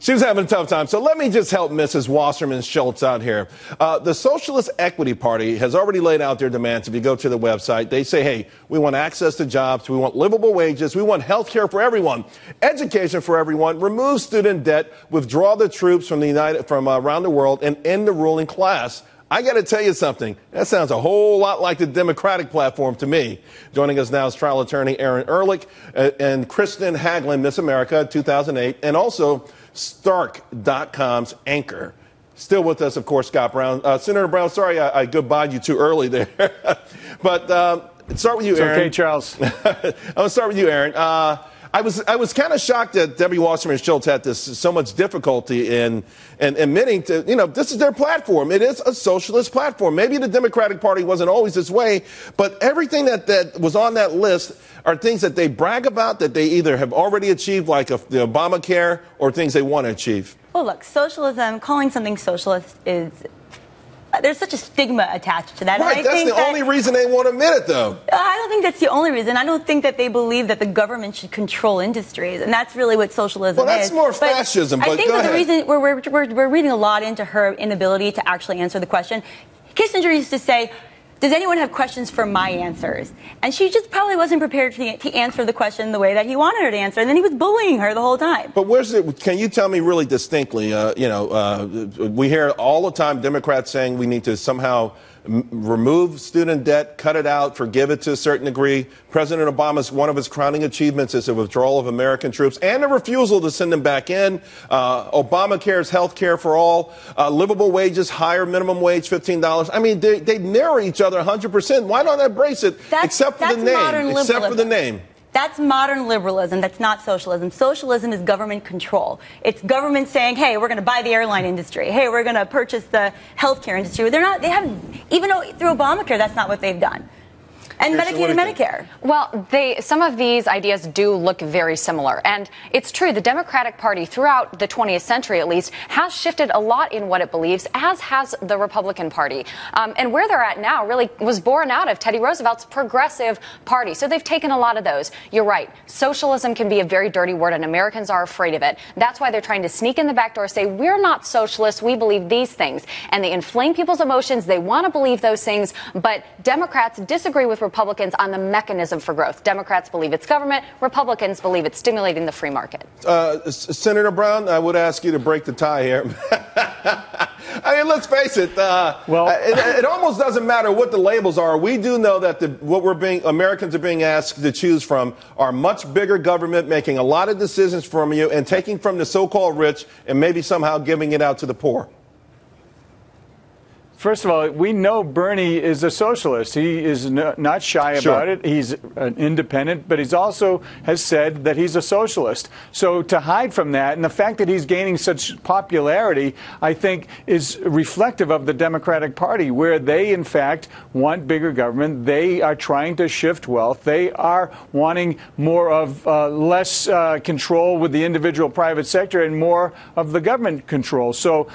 She was having a tough time. So let me just help Mrs. Wasserman Schultz out here. The Socialist Equity Party has already laid out their demands. If you go to the website, they say, hey, we want access to jobs. We want livable wages. We want health care for everyone, education for everyone, remove student debt, withdraw the troops from around the world, and end the ruling class. I got to tell you something. That sounds a whole lot like the Democratic platform to me. Joining us now is trial attorney Erin Ehrlich and Kirsten Haglund, Miss America 2008, and also Styrk.com's anchor. Still with us, of course, Scott Brown. Senator Brown, sorry I goodbyed you too early there. But start with you, Erin. Okay, Charles. I'm going to start with you, Erin. I was kind of shocked that Debbie Wasserman Schultz had so much difficulty in admitting to, this is their platform. It is a socialist platform. Maybe the Democratic Party wasn't always this way, but everything that was on that list are things that they brag about, that they either have already achieved, like the Obamacare, or things they want to achieve. Well, look, socialism, calling something socialist is... there's such a stigma attached to that. Right, and that's the only reason they won't admit it, though. I don't think that's the only reason. I don't think that they believe that the government should control industries, and that's really what socialism is. Well, that's more fascism, but I think go that ahead. the reason we're reading a lot into her inability to actually answer the question. Kissinger used to say, does anyone have questions for my answers? And she just probably wasn't prepared to answer the question the way that he wanted her to answer, and then he was bullying her the whole time. But can you tell me really distinctly, we hear all the time Democrats saying we need to somehow remove student debt, cut it out, forgive it to a certain degree. President Obama's one of his crowning achievements is the withdrawal of American troops and the refusal to send them back in. Obamacare's health care for all, livable wages, higher minimum wage, $15. I mean, they mirror each other 100%. Why not embrace it, except for the name? Except for the name. That's modern liberalism. That's not socialism. Socialism is government control. It's government saying, hey, we're going to buy the airline industry. Hey, we're going to purchase the healthcare industry. They haven't, even though through Obamacare, that's not what they've done. And Medicaid and Medicare. Well, some of these ideas do look very similar. And it's true, the Democratic Party throughout the 20th century, at least, has shifted a lot in what it believes, as has the Republican Party. And where they're at now really was born out of Teddy Roosevelt's Progressive Party. So they've taken a lot of those. You're right. Socialism can be a very dirty word, and Americans are afraid of it. That's why they're trying to sneak in the back door, say, we're not socialists. We believe these things. And they inflame people's emotions. They want to believe those things. But Democrats disagree with Republicans on the mechanism for growth. Democrats believe it's government. Republicans believe it's stimulating the free market. Senator Brown, I would ask you to break the tie here. I mean, let's face it. It almost doesn't matter what the labels are. We do know that Americans are being asked to choose from are much bigger government, making a lot of decisions from you and taking from the so-called rich and maybe somehow giving it out to the poor. First of all, we know Bernie is a socialist. He is not shy about it. He's an independent, but he's also has said that he's a socialist. So to hide from that, and the fact that he's gaining such popularity, I think, is reflective of the Democratic Party, where they, in fact, want bigger government. They are trying to shift wealth. They are wanting more of less control with the individual private sector and more of the government control. So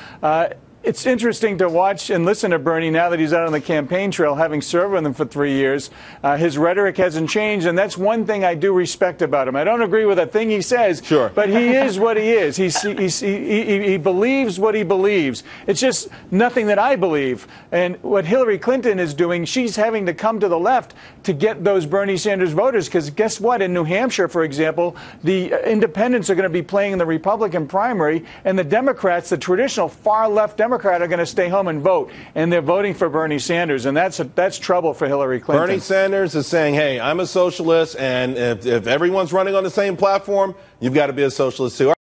it's interesting to watch and listen to Bernie now that he's out on the campaign trail, having served with him for 3 years. His rhetoric hasn't changed, and that's one thing I do respect about him. I don't agree with a thing he says, but he is what he is. He believes what he believes. It's just nothing that I believe. And what Hillary Clinton is doing, she's having to come to the left to get those Bernie Sanders voters, because guess what? In New Hampshire, for example, the independents are going to be playing in the Republican primary, and the Democrats, the traditional far-left Democrats, are going to stay home and vote, and they're voting for Bernie Sanders, and that's trouble for Hillary Clinton. Bernie Sanders is saying, hey, I'm a socialist, and if everyone's running on the same platform, you've got to be a socialist too.